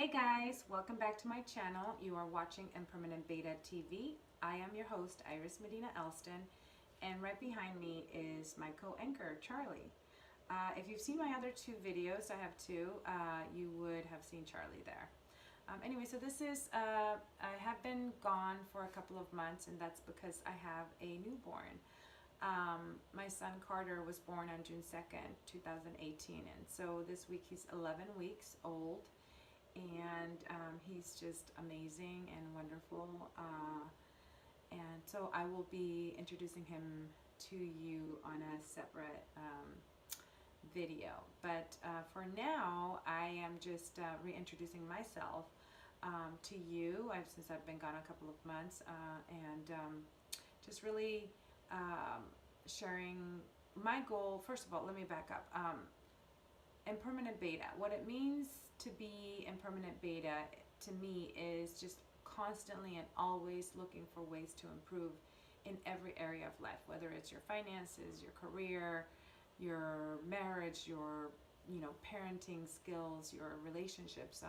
Hey guys, welcome back to my channel. You are watching Impermanent Beta TV. I am your host, Irís Medina-Elston, and right behind me is my co-anchor, Charlie. If you've seen my other two videos, I have two, you would have seen Charlie there. Anyway, so this is, I have been gone for a couple of months, and that's because I have a newborn. My son Carter was born on June 2nd, 2018, and so this week he's 11 weeks old. And he's just amazing and wonderful, and so I will be introducing him to you on a separate video, but for now I am just reintroducing myself to you. Since I've been gone a couple of months, and just really sharing my goal. First of all, let me back up. Impermanent beta, what it means to be impermanent beta to me is just constantly and always looking for ways to improve in every area of life, whether it's your finances, your career, your marriage, your parenting skills, your relationships.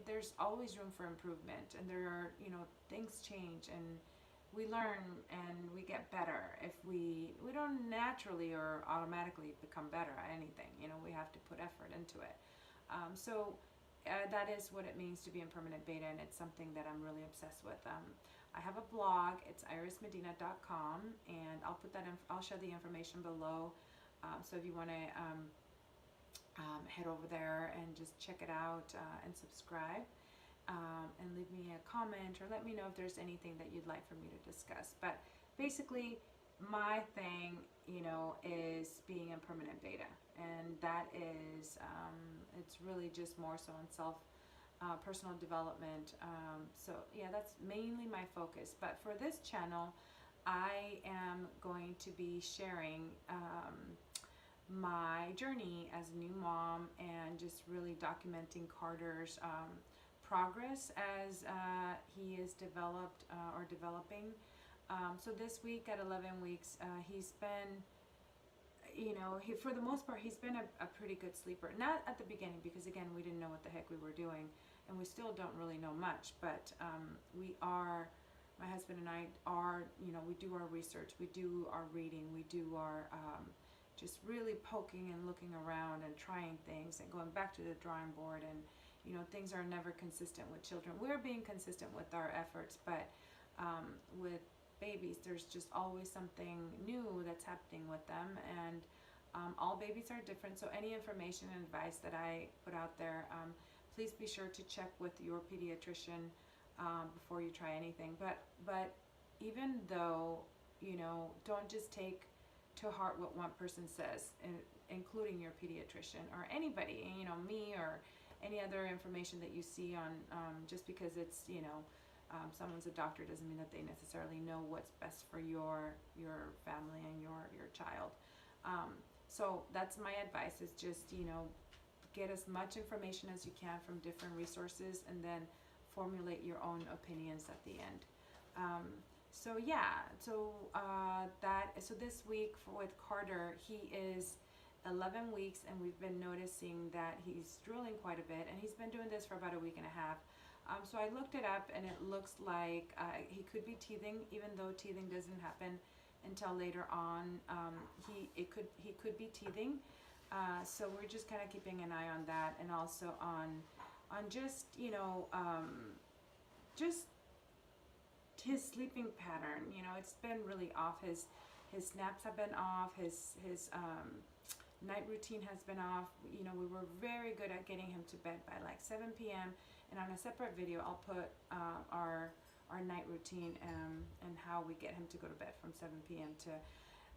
There's always room for improvement, and there are things change, and we learn and we get better. If we don't naturally or automatically become better at anything, we have to put effort into it. That is what it means to be impermanent beta, and it's something that I'm really obsessed with. I have a blog. It's irismedina.com, and I'll put that in. I'll share the information below. So if you want to head over there and just check it out and subscribe. And leave me a comment or let me know if there's anything that you'd like for me to discuss. But basically, my thing, is being impermanent beta, and that is, it's really just more so on personal development. So yeah, that's mainly my focus. But for this channel, I am going to be sharing my journey as a new mom, and just really documenting Carter's progress as he is developed or developing. So this week at 11 weeks, he's been, for the most part, he's been a pretty good sleeper. Not at the beginning, because again, we didn't know what the heck we were doing, and we still don't really know much, but my husband and I are, we do our research, we do our reading, we do our just really poking and looking around and trying things and going back to the drawing board. And things are never consistent with children. We're being consistent with our efforts, but with babies, there's just always something new that's happening with them, and all babies are different. So any information and advice that I put out there, please be sure to check with your pediatrician before you try anything. But even though, don't just take to heart what one person says, including your pediatrician or anybody, me or any other information that you see on, just because it's, someone's a doctor doesn't mean that they necessarily know what's best for your family and your child. So that's my advice, is just, get as much information as you can from different resources, and then formulate your own opinions at the end. So this week with Carter, he is 11 weeks, and we've been noticing that he's drooling quite a bit, and he's been doing this for about a week and a half. So I looked it up, and it looks like he could be teething, even though teething doesn't happen until later on. He could be teething. So we're just kind of keeping an eye on that, and also on just just his sleeping pattern. It's been really off. His naps have been off. His night routine has been off. We were very good at getting him to bed by like 7 p.m. And on a separate video, I'll put our night routine and how we get him to go to bed from 7 p.m. to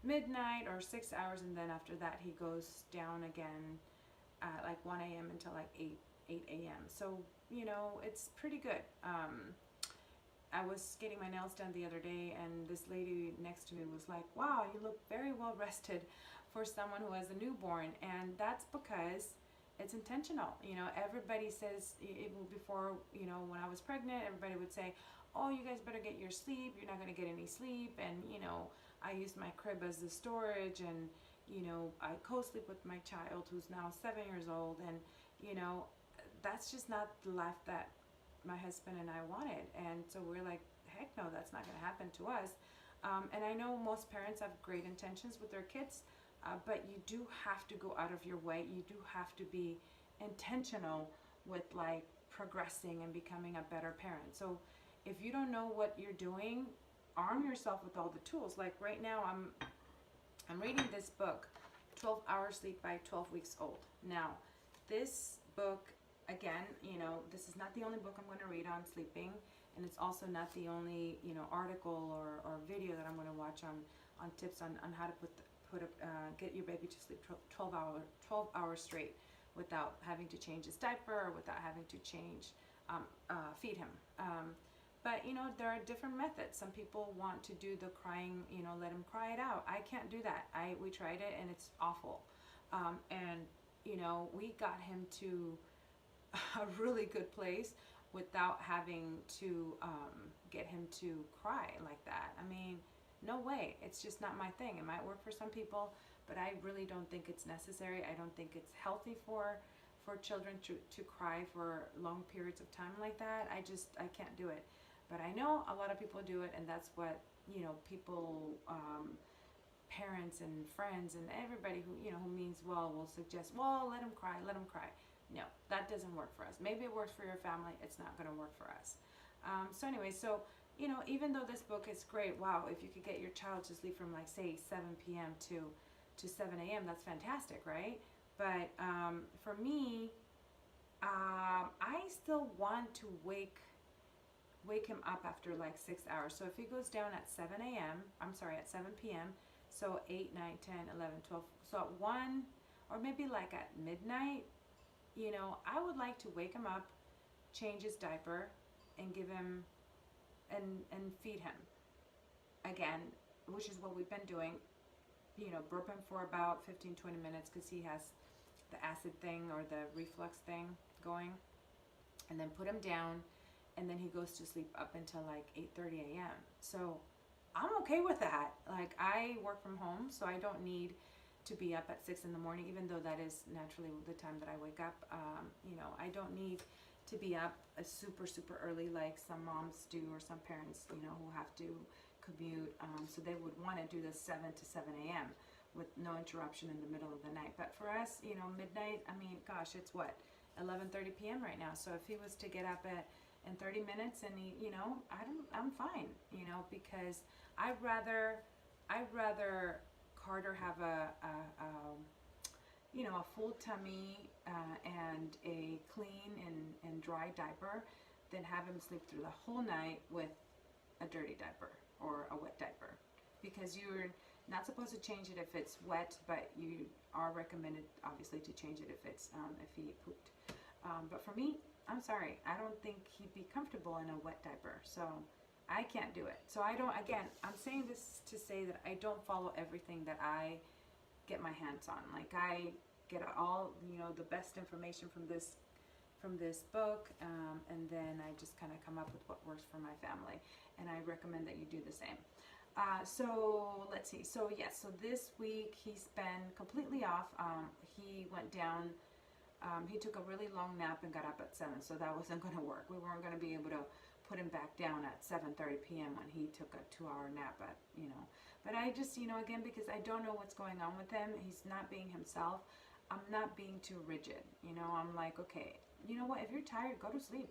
midnight, or 6 hours, and then after that he goes down again at like 1 a.m. until like 8 a.m. So it's pretty good. I was getting my nails done the other day, and this lady next to me was like, "Wow, you look very well rested for someone who has a newborn." And that's because it's intentional. Everybody says, before, when I was pregnant, everybody would say, "Oh, you guys better get your sleep. You're not going to get any sleep." And I used my crib as the storage, and I co-sleep with my child who's now 7 years old, and you know, that's just not the life that my husband and I wanted. And so we're like, heck no, that's not going to happen to us. And I know most parents have great intentions with their kids, but you do have to go out of your way. You do have to be intentional with like progressing and becoming a better parent. So if you don't know what you're doing, arm yourself with all the tools. Like right now, I'm reading this book, 12 Hours Sleep by 12 Weeks Old. Now, this book, again, you know, this is not the only book I'm going to read on sleeping, and it's also not the only, you know, article or video that I'm going to watch on tips on how to get your baby to sleep 12 hours straight without having to change his diaper or without having to feed him. But, you know, there are different methods. Some people want to do the crying, you know, let him cry it out. I can't do that. We tried it and it's awful. And, you know, we got him to a really good place without having to get him to cry like that. I mean, no way. It's just not my thing. It might work for some people, but I really don't think it's necessary. I don't think it's healthy for children to cry for long periods of time like that. I can't do it. But I know a lot of people do it, and that's what, you know, people, parents and friends and everybody who, you know, who means well will suggest, well, let him cry, let him cry. No, that doesn't work for us. Maybe it works for your family. It's not going to work for us. So anyway, so, you know, even though this book is great, wow, if you could get your child to sleep from like, say, 7 p.m. to 7 a.m., that's fantastic, right? But for me, I still want to wake him up after like 6 hours. So if he goes down at 7 p.m., so 8, 9, 10, 11, 12, so at 1 or maybe like at midnight, you know, I would like to wake him up, change his diaper, and give him and feed him again, which is what we've been doing. You know, burp him for about 15-20 minutes because he has the acid thing or the reflux thing going, and then put him down, and then he goes to sleep up until like 8:30 a.m. So I'm okay with that. Like, I work from home, so I don't need to be up at 6 in the morning, even though that is naturally the time that I wake up. You know, I don't need to be up super early like some moms do, or some parents, you know, who have to commute. So they would want to do the 7 to 7 a.m. with no interruption in the middle of the night. But for us, you know, midnight, I mean, gosh, it's what, 11:30 p.m. right now. So if he was to get up in 30 minutes and he, you know, I'm fine, you know, because I'd rather Carter have you know, a full tummy and a clean and dry diaper than have him sleep through the whole night with a dirty diaper or a wet diaper, because you're not supposed to change it if it's wet, but you are recommended obviously to change it if it's if he pooped. But for me, I'm sorry, I don't think he'd be comfortable in a wet diaper, so I can't do it. So I don't, again, I'm saying this to say that I don't follow everything that I get my hands on. Like, I get all, you know, the best information from this book, and then I just kind of come up with what works for my family, and I recommend that you do the same. So let's see. So yes, so this week he's been completely off. He went down. He took a really long nap and got up at 7, so that wasn't going to work. We weren't going to be able to put him back down at 7:30 p.m. when he took a 2-hour nap. At, you know, but I just, you know, again, because I don't know what's going on with him. He's not being himself. I'm not being too rigid. You know, I'm like, okay, you know what? If you're tired, go to sleep.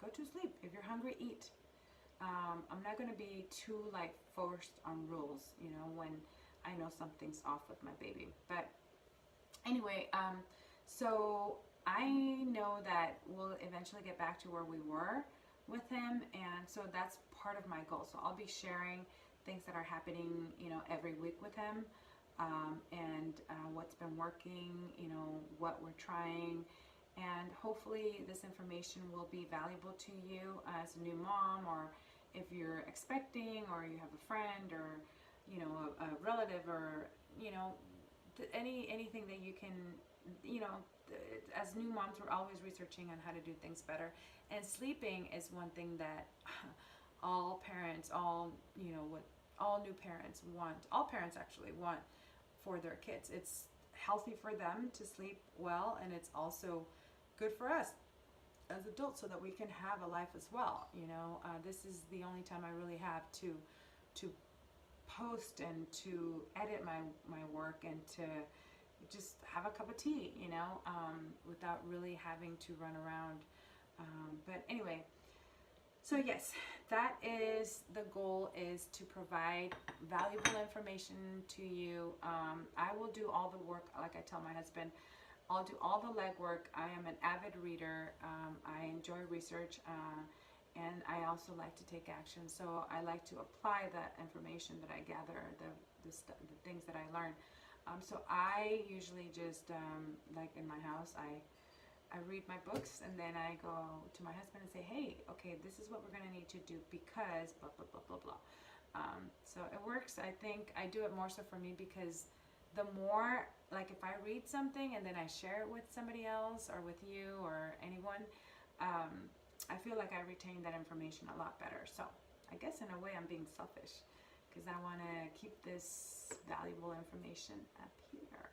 Go to sleep. If you're hungry, eat. I'm not going to be too like forced on rules, you know, when I know something's off with my baby. But anyway, so I know that we'll eventually get back to where we were with him, and so that's part of my goal. So I'll be sharing things that are happening, you know, every week with him, and what's been working, you know, what we're trying, and hopefully this information will be valuable to you as a new mom, or if you're expecting, or you have a friend, or, you know, a relative, or, you know, anything that you can, you know, as new moms, we're always researching on how to do things better. And sleeping is one thing that all parents, you know, what all new parents want, all parents actually want for their kids. It's healthy for them to sleep well, and it's also good for us as adults so that we can have a life as well. This is the only time I really have to post and to edit my work and to just have a cup of tea, without really having to run around. But anyway, so yes, that is the goal, is to provide valuable information to you. I will do all the work, like I tell my husband, I'll do all the legwork. I am an avid reader. I enjoy research, and I also like to take action. So I like to apply that information that I gather, the things that I learn. So I usually just, like in my house, I read my books, and then I go to my husband and say, hey, okay, this is what we're going to need to do because blah, blah, blah, blah, blah. So it works. I think I do it more so for me because the more, like if I read something and then I share it with somebody else or with you or anyone, I feel like I retain that information a lot better. So I guess in a way I'm being selfish because I want to keep this valuable information up here.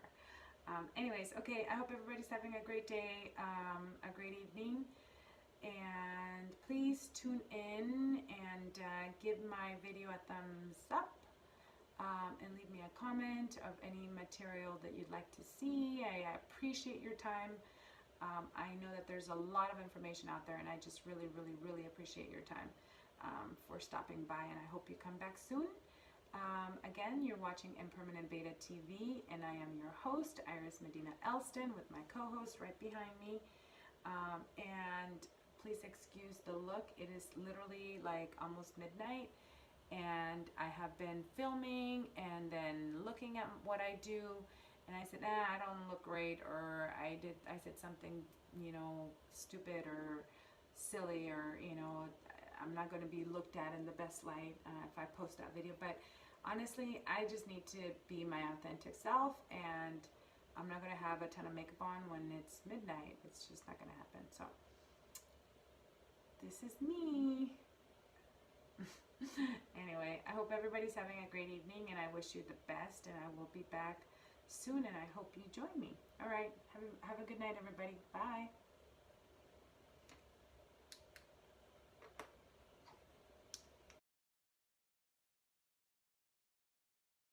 Anyways, okay, I hope everybody's having a great day, a great evening, and please tune in and give my video a thumbs up, and leave me a comment of any material that you'd like to see. I appreciate your time. I know that there's a lot of information out there, and I just really, really, really appreciate your time for stopping by, and I hope you come back soon. Again, you're watching Impermanent Beta TV, and I am your host, Irís Medina-Elston, with my co-host right behind me. And please excuse the look. It is literally like almost midnight, and I have been filming and then looking at what I do, and I said, I don't look great, or I said something, stupid or silly, or, I'm not going to be looked at in the best light if I post that video. But honestly, I just need to be my authentic self, and I'm not going to have a ton of makeup on when it's midnight. It's just not going to happen. So this is me. Anyway, I hope everybody's having a great evening, and I wish you the best, and I will be back soon, and I hope you join me. All right, have a good night, everybody. Bye.